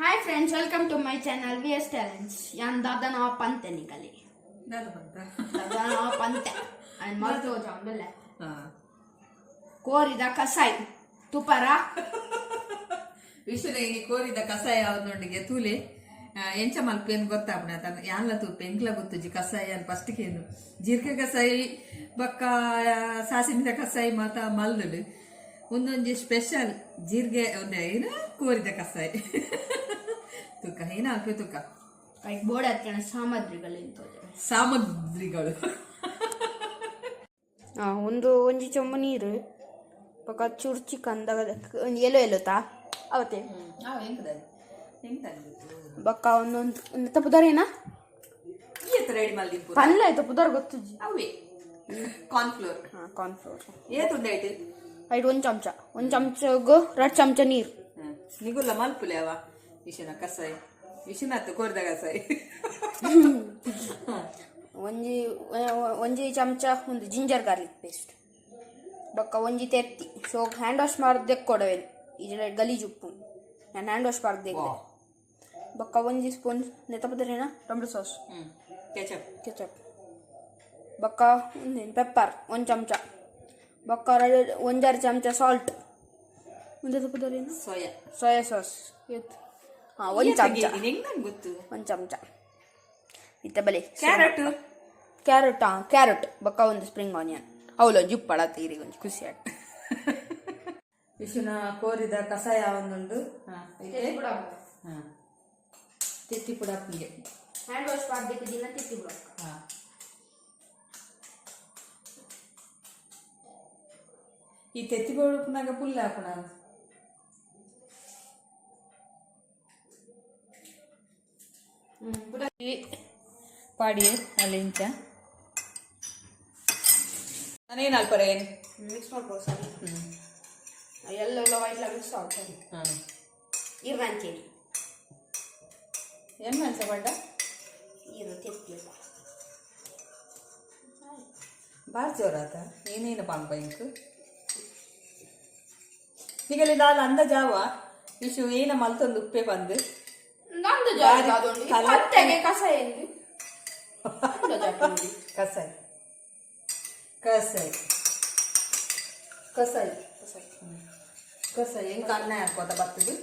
Hi friends, welcome to my channel VS Talents. Yan dada na pante nikali. Dada na pante. And marto jambele. Korida Kasai. Tupara. ವಿಷಯ ಈ ಕೋರಿದ ಕಷಾಯ ಯಾವ್ದೊಂದಿಗೆ ತೂಲೆ ಎಂಚ ಮಲ್ಪೇನು ಗೊತ್ತಾಗ್ಬಿಡ ಯಾನ್ಲ ತೂಪೆ ಎಂಕ್ಲ ಗೊತ್ತುಜಿ ಕಷಾಯ ಅಂತ ಫಸ್ಟ್ಗೇನು ಜೀರಿಗೆ ಕಷಾಯ ಬಕ್ಕ ಸಾಸಿಮಿದ ಕಷಾಯ ಮಾತ ಮಲ್ದುಡು ಒಂದೊಂದು ಸ್ಪೆಷಲ್ ಜೀರಿಗೆ ಒಂದೇ ಏನು ಕೋರಿದ ಕಷಾಯ ತೂಕ ಏನ ಅಲ್ಪೆ ತೂಕ ಕೈಗೆ ಬೋರ್ಡ್ ಹತ್ಕಣ ಸಾಮಗ್ರಿಗಳು ಒಂಜಿ ಚೊಂಬು ನೀರು ಪಕ್ಕ ಚುರ್ಚಿ ಕಂದಾಗ ಎಲ್ಲೋ ತಾ ಅವತ್ತೆ ಬಕ್ಕ ಒಂದೊಂದು ತಪ್ಪುದಾರೇನಾ ರೆಡಿ ಮಾಡಿ ಪಲ್ಲ ಆಯ್ತು ಪುದಾರ ಗೊತ್ತುಜಿ ಅವೇ ಕಾರ್ನ್ಫ್ಲೋರ್ ಕಾರ್ನ್ಫ್ಲೋರ್ ಏತುಂಡೈಟ್ ಐಟ್ ಒಂದು ಚಮಚಗೂ 2 ಚಮಚ ನೀರು ನಿಗುಲ್ಲ ಮಲ್ಪುಲೆ ಅವ ವಿಷನ ಕಸಾಯಿ ವಿಷನಾತು ಕೋರಿದ ಕಸಾಯಿ ಒಂಜಿ ಚಮಚ ಒಂದು ಜಿಂಜರ್ ಗಾರ್ಲಿಕ್ ಪೇಸ್ಟ್ ಬಕ್ಕ ಒಂಜಿ ತೆತ್ತಿ ಸೊ ಹ್ಯಾಂಡ್ ವಾಶ್ ಮಾಡ್ದೆ ಕೊಡವೇನು ಇದರ ಗಲೀಜು ಉಪ್ಪು ನಾನು ಹ್ಯಾಂಡ್ ವಾಶ್ ಮಾಡ್ದೆ ಬಕ್ಕ ಒಂಜಿ ಸ್ಪೂನ್ ನೆತ್ತಪದ್ರೇನ ಟೊಮೆಟೊ ಸಾಸ್ ಕೆಚಪ್ ಬಕ್ಕ ಪೆಪ್ಪರ್ 1 ಚಮಚ ಬಕ್ಕ 1 ಚಮಚ ಸಾಲ್ಟ್ ಮುಂದೆ ತಪ್ಪದ್ರೇನು ಸೋಯಾ ಸಾಸ್ ಹಾಂ 1 ಚಮಚ 1 ಚಮಚ ಇತ್ತ ಬಲೆ ಕ್ಯಾರೆಟ್ ಬಕ್ಕ ಒಂದು ಸ್ಪ್ರಿಂಗ್ ಆನಿಯನ್ ಅವಳು ಜುಪ್ಪು ಪಡತ್ತೀರಿ ಒಂಚು ಖುಷಿ ಆಗ್ತದೆ ವಿಷುನ ಕೋರಿದ ಕಷಾಯ ಒಂದುಂಡು ತಿತ್ತಿ ಪುಡಪ್ಪಿಗೆ ಹ್ಯಾಂಡ್ ವಾಶ್ ಮಾಡಬೇಕು ದಿನ ತಿತ್ತಿ ಪುಡ ಈ ತೆತ್ತಿ ಪುಡಪ್ಪನಾಗ ಪುಲ್ಲ ಹಾಕೋಣ ಪಾಡಿ ಅಲ್ಲಿ ಇಂಚ ನಾನೇನು ಅಲ್ಪರೆ ಮಿಕ್ಸ್ ಮಾಡ್ಬೋದು ಸರಿ ಎಲ್ಲ ವೈಟ್ಲ ಮಿಕ್ಸ್ ಆಗ್ತದೆ ಇರ್ರಂಚೇರಿ ಏನು ಮನ್ಸ ಬಡ್ಡ ಇರು ತೆತ್ತಿಲ್ಲ ಭಾಳ ಜೋರಾತ ಏನೇನು ಪಾಂಪ ಇಂಕು ಈಗಲ್ಲಿ ದಾಲ ಅಂದ ಜಾವ ವಿಷು ಏನ ಮಲ್ತೊಂದು ಉಪ್ಪೆ ಬಂದು ನಂದು ಕಸಾಯ ಕಸಾಯ ಕಸಾಯ ಕಸಾಯ ಕಸಾಯ ಹೆಂಗೆ ಅನ್ನ ಹಾಕೋತ ಬರ್ತದೆ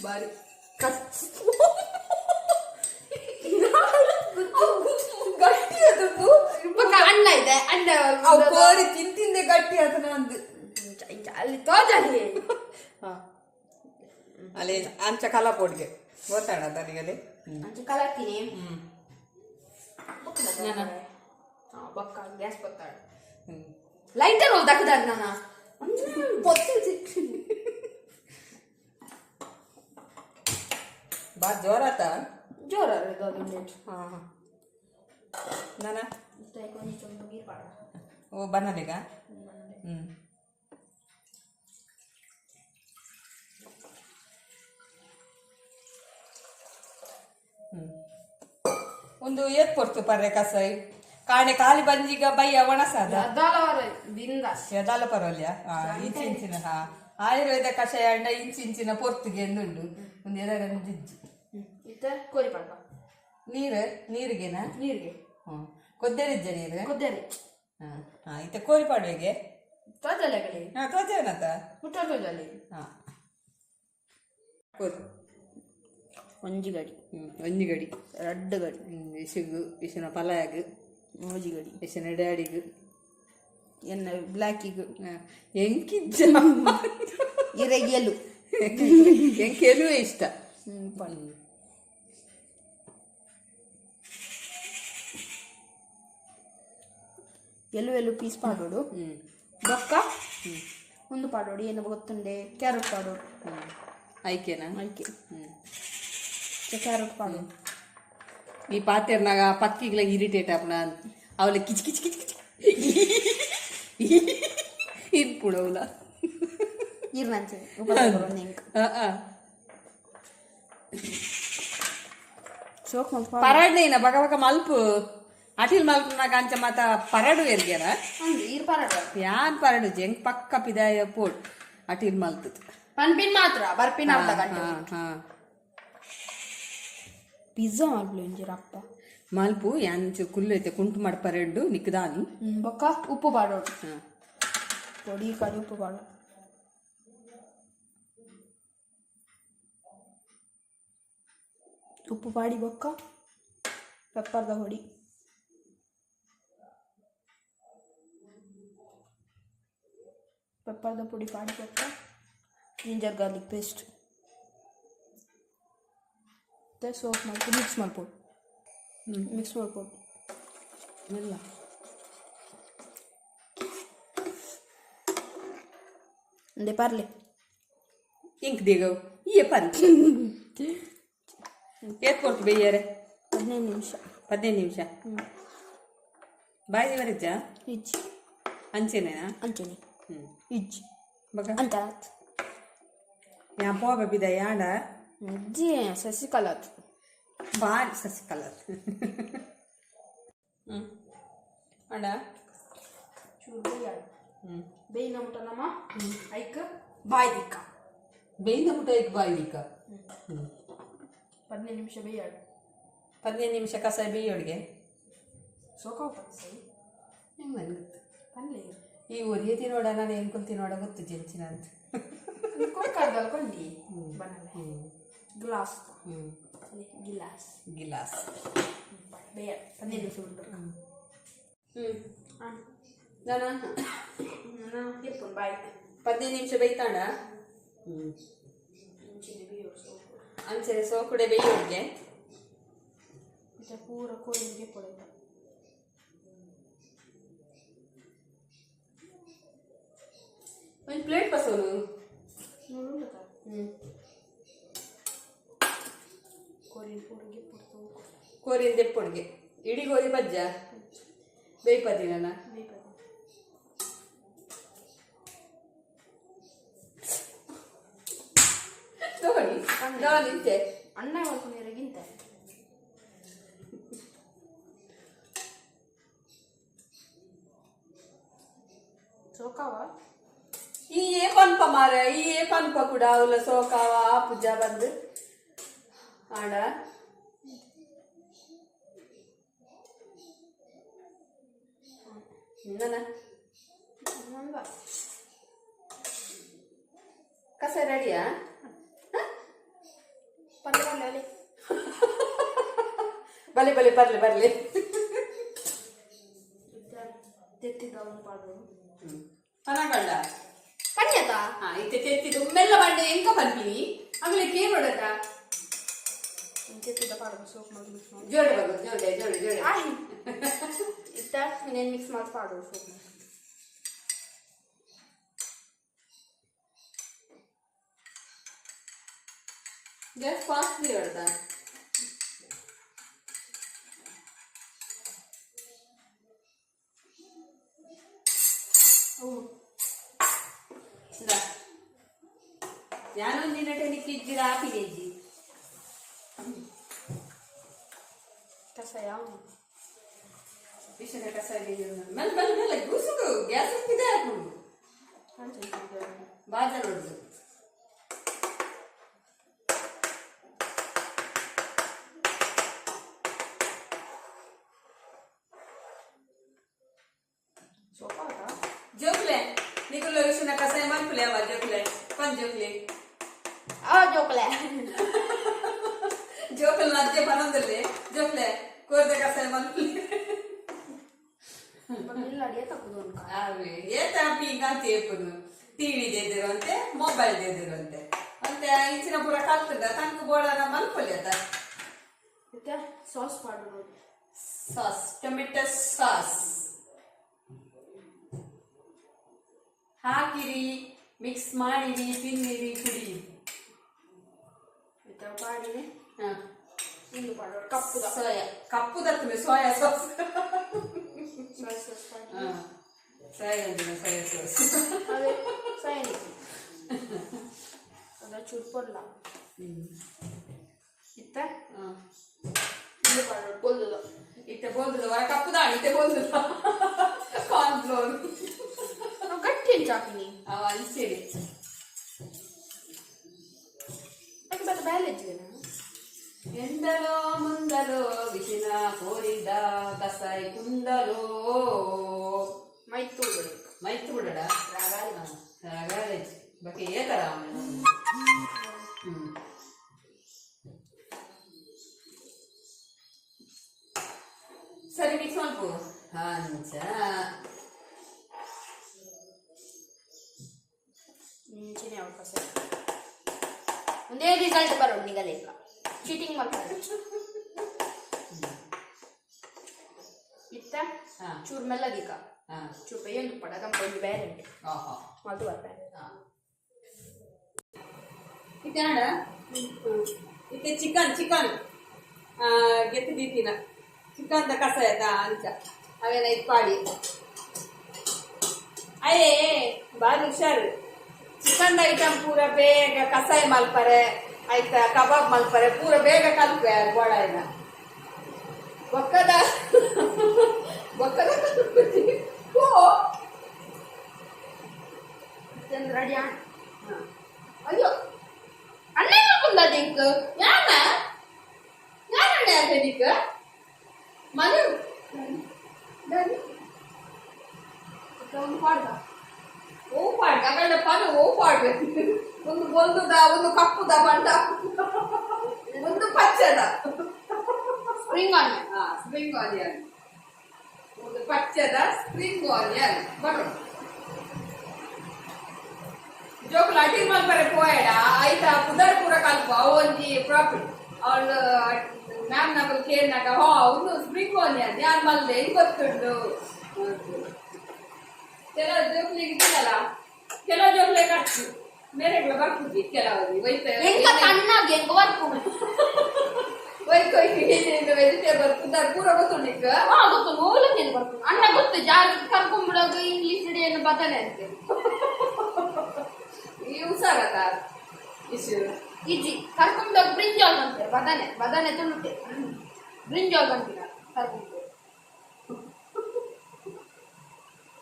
ಬಾರಿ ಗಟ್ಟಿ ಅದದ್ದು ಅಣ್ಣ ಇದೆ ಅಣ್ಣ ಕೋರಿ ತಿಂತಿಂದೆ ಗಟ್ಟಿ ಅದನ್ನ ಅಂದು ಅಲ್ಲಿ ತೋಜಲ್ಲಿ ಅಲ್ಲಿ ಅಂಚ ಕಲ ಪೋಡ್ಗೆ ಗೊತ್ತಾಡ ತನಿಗಲ್ಲಿ ಅಂಚ ಕಲಾಕ್ತೀನಿ ಬಕ್ಕ ಗ್ಯಾಸ್ ಬತ್ತಾಡ ಲೈಟರ್ ಹೋಗಿ ದಕ್ಕದಾರ ನಾನು ಬಾ ಜೋರಾತ ಜೋರ ಹಾಂ ನಾನ ಓ ಬನ್ನಲಿಗ ಒಂದು ಏತ್ ಕೊಡ್ತು ಪರ್ರೆ ಕಸಾಯಿ ಕಾಣೆ ಖಾಲಿ ಬಂಜಿಗ ಬಯ್ಯ ಒಣಸಾದ ಎದಾಲ ಪರವಲ್ಯ ಇಂಚಿನ ಆಯುರ್ವೇದ ಕಷಾಯ ಅಂಡ ಇಂಚಿನ ಪೊರ್ತುಗೆ ಎಂದುಂಡು ಒಂದು ಎದಾಗ ಜಿಜ್ಜಿ ಕೋರಿ ಪಡ್ಪ ನೀರಿಗೆನಾ ನೀರಿಗೆ ಕೊದ್ದೆರಿಜ್ಜ ನೀರು ಕೊದ್ದೇರಿ ಹಾಂ ಇತ್ತ ಕೋರಿ ಪಾಡುವೆಗೆ ತೋಜಲೆ ಕಡೆ ಹಾಂ ತೋಜೇನತ್ತ ಮುಟ್ಟ ತೋಜಲೆ ಹಾಂ ಕೋರಿ ಒಂಜಿ ಗಡಿ ಒಂಜಿ ಗಡಿ 2 ಗಡಿ ಇಸುಗು ಇಸುನ ಪಲಾಯಗು ಮೋಜಿ ಗಡಿ ಇಸುನ ಡ್ಯಾಡಿಗು ಎನ್ನ ಬ್ಲ್ಯಾಕಿಗು ಎಂಕಿಜ್ಜ ಇರೆಗೆಲು ಎಂಕೆಲು ಇಷ್ಟ ಎಲು ಪೀಸ್ ಪಾಡೋಡು ಬೊಕ್ಕ ಒಂದು ಪಾಡೋಡು ಏನು ಗೊತ್ತುಂಡೆ ಕ್ಯಾರೆಟ್ ಪಾಡೋಡು ಐಕೆನಾ ಐಕೆ ಕ್ಯಾರೆಟ್ ಪಾಡೋಡು ಈ ಪಾತೆರ್ನಾಗ ಪಕ್ಕಿಗ್ಲ ಇರಿಟೇಟ್ ಆಪಣ ಅವಳ ಕಿಚ್ ಕಿಚ್ ಕಿಚ್ ಕಿಚ್ ಇದು ಪುಡವಲ ಇರ್ನಂಚೆ ಪರಾಡ್ನೇನ ಬಗ ಬಗ ಮಲ್ಪು ಅಟಿಲ್ ಮಲ್ಪನಾಗ ಅಂಚ ಮಾತ ಪರಡು ಎರ್ಗ್ಯಾರ ಯಾನ್ ಪರಡು ಜಂಗ್ ಪಕ್ಕ ಪಿದಾಯ ಪೋಡ್ ಅಟಿಲ್ ಮಲ್ತದ ಪನ್ಪಿನ್ ಮಾತ್ರ ಬರ್ಪಿನ ಅರ್ಧ ಗಂಟೆ ಹಾ ಪಿಜ್ಜಾ ಮಾಡ್ಲು ಇಂಜಿರಪ್ಪ ಮಲ್ಪು ಯಾಂಚು ಕುಲ್ಲೈತೆ ಕುಂಟು ಮಡಪ ರೆಡ್ಡು ನಿಕ್ದಾನಿ ಬೊಕ್ಕ ಉಪ್ಪು ಪಾಡೋಡು ಪೊಡಿ ಕಡಿ ಉಪ್ಪು ಪಾಡೋಡು ಉಪ್ಪು ಪಾಡಿ ಬೊಕ್ಕ ಪೆಪ್ಪರ್ದ ಹೊಡಿ ಪೆಪ್ಪರ್ದ ಪುಡಿ ಪಾಡಿ ಬೊಕ್ಕ ಜಿಂಜರ್ ಗಾರ್ಲಿಕ್ ಪೇಸ್ಟ್ ಮತ್ತೆ ಸೋಪ್ ಮಾಡ್ಕೊಂಡು ಮಿಕ್ಸ್ ಮಾಡ್ಬೋದು ಮಿಕ್ಸ್ ಮಾಡ್ಬೋದು ಎಲ್ಲ ಅಂದೆ ಪಾರ್ಲೆ ಇಂಕ್ ದೇಗವು ಈ ಪರಿ ಏತ್ಕೊಡ್ತು ಬೇಯ್ಯಾರೆ 15 ನಿಮಿಷ 15 ನಿಮಿಷ ಬಾಯಿ ವರಜ್ಜ ಇಜ್ಜಿ ಅಂಚೆನೇನಾ ಅಂಚೆನೆ ಇಜ್ಜಿ ಬಗ ಅಂತ ಯಾ ಪೋಬ ಬಿದ ಯಾಡ ಇಜ್ಜಿ ಸಸಿಕಲತ್ ಬಾರಿ ಸಸಿಕಲತ್ ಅಡ ಚೂರು ಬೇಯಾಡು ಬೇಯಿನ ಮುಟ ನಮ್ಮ ಐಕ ಬಾಯಿ ದಿಕ್ಕ ಬೇಯ್ದ ಮುಟ ಐಕ್ ಬಾಯಿ ದಿಕ್ಕ 15 ನಿಮಿಷ ಬೇಯಾಡು 15 ನಿಮಿಷ ಕಸಾಯ ಬೇಯೋಡ್ಗೆ ಸೋಕಾಗ್ತದೆ ಸರಿ ಹೆಂಗೆ ಬಂದಿತ್ತು ಪಲ್ಲೆ ಈ ಒರಿಯ ತಿನ್ನೋಡ ನಾನು ಏನು ತಿನ್ನೋಡ ಗೊತ್ತು ಜೆಂಚಿನ ಅಂತ ಕೊಡ್ಕಾರ್ದಲ್ಲ ಕೊಂಡಿ ಬನ್ನಲ್ಲ ಗ್ಲಾಸ್ ಗಿಲಾಸ್ ಗಿಲಾಸ್ ಬೇಯ 15 ನಿಮಿಷ ಬಿಟ್ಟು ನಾನು ತಿಪ್ಪು ಬಾಯ್ 15 ನಿಮಿಷ ಬೇಯ್ತಾಂಡ ಅಂಚೆ ಸೋಕುಡೆ ಬೇಯೋಡ್ಗೆ ಪೂರ ಕೋಳಿಗೆ ಕೊಡೋದು ಒಂದು ಪ್ಲೇಟ್ ಬಸವನು ನೋಡು ಕೋರಿನ ಪೂರಿಗೆ ಕೊಡ್ತು ಕೋರಿನ ದೆಪ್ಪೊಡ್ಗೆ ಇಡೀ ಗೋಧಿ ಬಜ್ಜ ಬೇಯ್ಪದಿನ ನೋಡಿ ನಿಂತೆ ಅನ್ನ ಮಾಡ್ಕೊಂಡಿರೋಗಿಂತ ಸೋಕಾವ ಈ ಪನ್ಪ ಮಾರ ಈ ಪನ್ಪ ಕೂಡ ಅವಲ ಸೋಕಾವ ಪೂಜ ಬಂದು ಆಡ ಕಸ ರೆಡಿಯಾ ಪಲ್ಲೆ ಬಲೆ ಬಲೆ ಬರ್ಲಿ ಬರ್ಲಿ ತೆತ್ತಿದ್ದವನು ಪಾಡೋದು ಪನಗಂಡ ಪಣ್ಯತ ಇತ್ತೆ ತೆತ್ತಿದ್ದು ಮೆಲ್ಲ ಬಂಡೆ ಎಂಕ ಬಂದಿನಿ ಆಮೇಲೆ ಕೇಳೋಡಕ ತೆತ್ತಿದ್ದ ಪಾಡೋದು ಸೋಪ್ ಮಾಡಿ ಮಿಕ್ಸ್ ಮಾಡಿ ಜೋಡೆ ಬರೋದು ಜೋಡೆ ಜೋಡೆ ಜೋಡೆ ಇತ್ತ ಇನ್ನೇನು ಮಿಕ್ಸ್ ಮಾಡಿ ಪಾಡೋದು ಸೋಪ್ ಮಾಡಿ ಗ್ಯಾಸ್ ಫಾಸ್ಟ್ ಹೊಡ್ದ ഞാനൊന്നിനെ എനിക്ക് ജിറാഫിലേജി ಕಸಾಯ ವಿಷಯ ಕಸಾಯ ಮೆಲ್ಲ ಮೆಲ್ಲ ಮೆಲ್ಲ ಗುಸುಗು ಗ್ಯಾಸ್ ಇದೆ ಹಾಕೊಂಡು ಬಾಜಾರ್ ಹೊಡ್ದು ಜೋಕ್ಲೆ ನಿಗುಲ್ಲ ವಿಷಯ ಕಸಾಯ ಮಾಡ್ಕೊಲೆ ಅವ ಜೋಕ್ಲೆ ಪನ್ ಜೋಕ್ಲೆ ಜೋಕಲೆ ಜೋಕಲ್ ನಜ್ಜೆ ಬರೋದಲ್ಲಿ ಜೋಕ್ಲೆ ಕೋರ್ದೆ ಕಸಾಯ ಮಾಡ್ಕೊಲೆ ಇಲ್ಲ ಅಡಿಯ ತಪ್ಪದು ಅನ್ಕ ಏತ ಈಗ ತೇಪನು ಟಿವಿ ದೇದಿರುವಂತೆ ಮೊಬೈಲ್ ದೇದಿರುವಂತೆ ಅಂತೆ ಇಂಚಿನ ಪೂರ ಕಲ್ತದ ತನಕ ಬೋಡನ ಮಲ್ಕೊಲಿ ಅದ ಮತ್ತೆ ಸಾಸ್ ಮಾಡೋದು ಸಾಸ್ ಟೊಮೆಟೊ ಸಾಸ್ ಹಾಕಿರಿ ಮಿಕ್ಸ್ ಮಾಡಿರಿ ತಿನ್ನಿರಿ ಕುಡಿರಿ ಪಾಡಿನಿ ಇನ್ನು ಪಾಡೋದು ಕಪ್ಪುದ ಸೋಯಾ ಕಪ್ಪುದತ್ತವೆ soya sauce soya soya sauce ಅದೇ ಸೈನಿಕ್ ಅದ ಚುರ್ಪಲ್ಲ ಇತ್ತ ಇನ್ನು ಪಾಡೋದು ಬೋಲ್ದದ ಇತ್ತೆ ಬೋಲ್ದದ ಹೊರ ಕಪ್ಪುದ ಇತ್ತೆ ಬೋಲ್ದದ ಕಾರ್ನ್ ಫ್ಲೋರ್ ಗಟ್ಟಿ ಹಂಚಾಕಿನಿ ಅವ ಇಚ್ಚಿಡಿ ಹಿಂದಲೋ ಮುಂದಲೋ ವಿಷಿನ ಕೋರಿದ ಕಸಾಯಿ ಕುಂದಲೋ ಮೈತು ಬಿಡಡ ರಾಗಾರಿ ಬಕ್ಕೆ ಏತರ ಸರಿ ಮಿಕ್ಸ್ ಮಾಡ್ಕೋ ಹಂಚ ಅವಕಾಶ ಒಂದೇ ರಿಸಲ್ಟ್ ಬರೋದು ನಿಗಲೇ ಚೀಟಿಂಗ್ ಮಾಡ್ತಾರೆ ಇತ್ತ ಚೂರು ಮೆಲ್ಲದಿಕ್ಕ ಚೂರು ಬೇಯೊಂದು ಪಡಗ ಒಂದು ಬೇರೆ ಉಂಟು ಅದು ಬರ್ತಾರೆ ಇತ್ತೆ ನೋಡ ಇತ್ತೆ ಚಿಕನ್ ಗೆತ್ತು ದೀತಿನ ಚಿಕನ್ ಕಸ ಆಯ್ತಾ ಅಂಚ ಅವೇನ ಇದು ಪಾಡಿ ಅಯ್ಯೇ ಬಾರಿ ಹುಷಾರು ಚಿಕನ್ ಐಟಮ್ ಪೂರ ಬೇಗ ಕಸಾಯ ಮಲ್ಪರೆ ಆಯ್ತಾ ಕಬಾಬ್ ಮಲ್ಪರೆ ಪೂರ ಬೇಗ ಕಲ್ಪೆ ಗೋಡಾಯಿನ ಒಕ್ಕದ ರೆಡಿ ಅಯ್ಯೋ ಅಣ್ಣ ಬಂದಿಕ್ ಯಾನ ಯಾರಣ್ಣ ಯಾಕದಿಕ್ ಮನೆ ಒಂದು ಪಾಡ್ದ ಓ ಪಾಡ್ಗ ಅಗಲ ಪಾಡು ಓ ಪಾಡ್ಗ ಒಂದು ಬೊಂದುದ ಒಂದು ಕಪ್ಪುದ ಬಂಡ ಒಂದು ಪಚ್ಚದ ಸ್ಪ್ರಿಂಗ್ ಆನಿಯನ್ ಒಂದು ಪಚ್ಚದ ಸ್ಪ್ರಿಂಗ್ ಆನಿಯನ್ ಬರೋ ಜೋಕ್ ಲಾಟಿ ಮಲ್ಪರೆ ಪೋಯಡ ಆಯ್ತಾ ಪುದರ್ ಪೂರ ಕಲ್ಪ ಒಂಜಿ ಪ್ರಾಫಿಟ್ ಅವಳು ಮ್ಯಾಮ್ ನಗಲು ಕೇಳಿನಾಗ ಒಂದು ಸ್ಪ್ರಿಂಗ್ ಆನಿಯನ್ ಯಾರು ಮಲ್ದೆ ಹೆಂಗ್ ಗೊತ್ತುಂಟು ಕೆಲವು ಜೋಕ್ಲಿಗೆ ಇದ್ದಲ್ಲ ಕೆಲವು ಜೋಕ್ಲೆ ಕಟ್ಟು ಮೇರೆಗಳ ಬರ್ತಿದ್ವಿ ಕೆಲವರಿಗೆ ವೆಜಿಟೇಬಲ್ ಪುದರ್ ಪೂರ ಗೊತ್ತುಂಡಿಕ್ಕ ಗೊತ್ತು ಹೋಗ್ಲಿಕ್ಕೆ ಬರ್ತೀನಿ ಅಣ್ಣ ಗೊತ್ತು ಜಾಗ ಕರ್ಕೊಂಡ್ಬಿಡೋದು ಇಂಗ್ಲೀಷ್ ಏನು ಬದನೆ ಅಂತ ಈ ಹುಷಾರತ ಈಜಿ ಕರ್ಕೊಂಡೋಗಿ ಬ್ರಿಂಜಾಲ್ ಅಂತಾರೆ ಬದನೆ ತುಳುಟೆ ಬ್ರಿಂಜಾಲ್ ಅಂತೀರ ಕರ್ಕೊಂಡು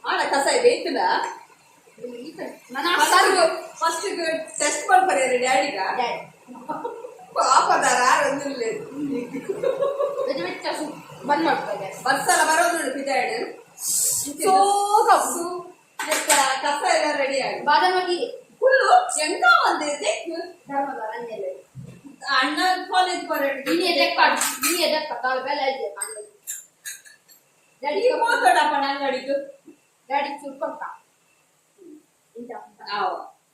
ಆಡ ಕಸಾಯ ಬೇಯ್ತದ ಫಸ್ಟ್ ಟೆಸ್ಟ್ ಮಾಡ್ಬಾರಿ ಡ್ಯಾಡಿಗ ಪಾಪದಾರ ಬಂದ್ ಮಾಡ್ತಾರೆ ಬಸ್ಸಲ್ಲ ಬರೋದು ಪಿದಾಡು ಕಸ ಎಲ್ಲ ರೆಡಿ ಆಗಿ ಬಾದಾಮಿ ಫುಲ್ಲು ಎಂತ ಒಂದಿದೆ ಧರ್ಮದ ಅಂಜಲೆ ಅಣ್ಣ ಕಾಲೇಜ್ ಬರೋದು ನೀ ತಾಳು ಬೆಲೆ ಇದೆ ಡ್ಯಾಡಿ ಮಾತಾಡಪ್ಪ ಅಂಗಡಿದು ಡ್ಯಾಡಿ ಚೂರು ಕೊಟ್ಟ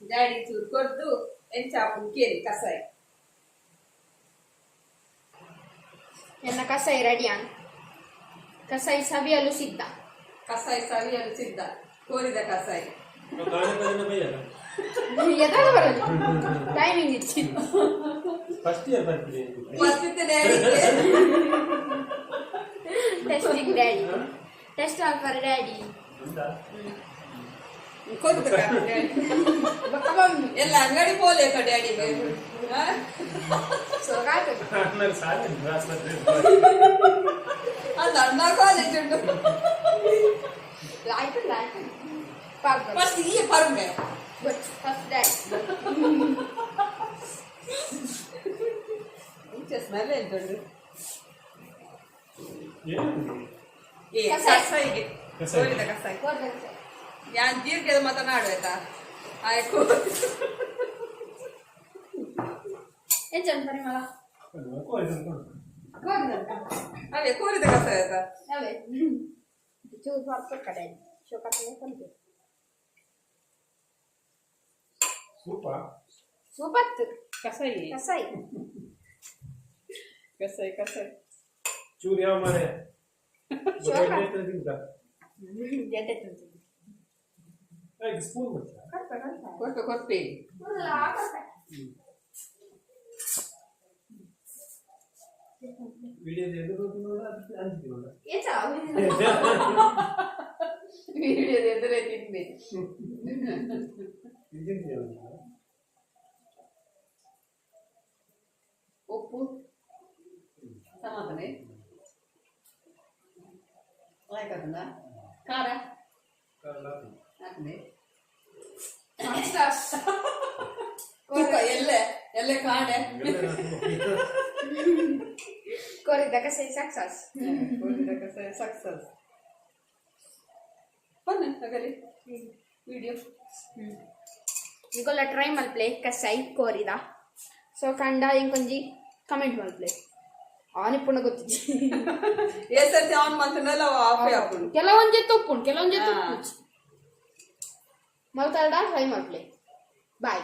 ಡ್ಯಾಡಿ ಚೂರು ಕೊಟ್ಟು ಎಂಚಾಪು ಕೇರಿ ಕಸಾಯ ನನ್ನ ಕಸಾಯಿ ರೆಡಿಯಾನ್ ಕಸಾಯಿ ಸವಿಯಲು ಸಿದ್ಧ ಕೋರಿದ ಕಸಾಯಿ ಎದಾಗ ಬರೋದು ಟೈಮಿಂಗ್ ಇಚ್ಚಿ ಟೆಸ್ಟಿಂಗ್ ಡ್ಯಾಡಿ ಟೆಸ್ಟ್ ಆಗ್ತಾರೆ ಡ್ಯಾಡಿ ಎಲ್ಲ ಅಂಗಡಿ ಪೋಲೆ ಡ್ಯಾಡಿ ಅದು ಅಣ್ಣ ಕಾಲೇಜ್ ಉಂಟು ಫಸ್ಟ್ ಈ ಪರ್ಮೆ ಫಸ್ಟ್ ಡ್ಯಾಡಿ ಸ್ಮೆಲ್ ಹೇಳ್ಕೊಂಡು ಕಸಾಯಿಗೆ ಕೋರಿದ ಕಸಾಯಿ ಯಾನ್ ಜೀರ್ಗೆದ ಮಾತನಾಡು ಆಯ್ತಾ ಆಯ್ತು ಹೆಚ್ಚನ್ ಪರಿಮಳ ಅವೇ ಕೋರಿದ ಕಸಾಯ ಆಯ್ತಾ ಅವೇ ಚೂರು ಬರ್ತ ಕಡೆ ಶೋಕತ್ತನೆ ಕಂತೆ ಸೂಪತ್ತು ಕಸಾಯಿ ಚೂರು ಯಾವ ಮಾರೆ ಸ್ಪೂನ್ ಕೊಟ್ಟು ವಿಡಿಯೋದ ಎದುರು ಅಂತೀವಲ್ಲ ವಿಡಿಯೋದ ಎದುರೇ ತಿನ್ಬೇಕು ಉಪ್ಪು ಸಮಾಧಾನೆ ಆಯ್ತದನ್ನ ಖಾರ ಹಾಕ್ದೆ ಎಲ್ಲ ಕಾಡೆ ಕೋರಿದ ಕಸೈ ಸಕ್ಸಸ್ ಸಕ್ಸಸ್ ಬನ್ನಿ ಹಾಗಲಿ ವಿಡಿಯೋ ನಿಕೊಲ್ಲ ಟ್ರೈ ಮಲ್ಪ್ಲೆ ಕಸೈ ಕೋರಿದ ಸೊ ಕಂಡ ಇಂಕೊಂಜಿ ಕಮೆಂಟ್ ಮಲ್ಪ್ಲೆ ಆನ್ ಇಪ್ಪುಂಡ ಗೊತ್ತಿಜ್ಜಿ ಏ ಸರ್ತಿ ಆನ್ ಮಂತನಲ್ಲ ಆಫೇ ಆಪುಂಡು ಕೆಲವೊಂಜೆ ತಪ್ಪುಂಡು ಕೆಲವೊಂಜೆ ತಪ್ಪು ಮಲ್ತಾಡ ಟ್ರೈ ಮಲ್ಪ್ಲೆ ಬಾಯ್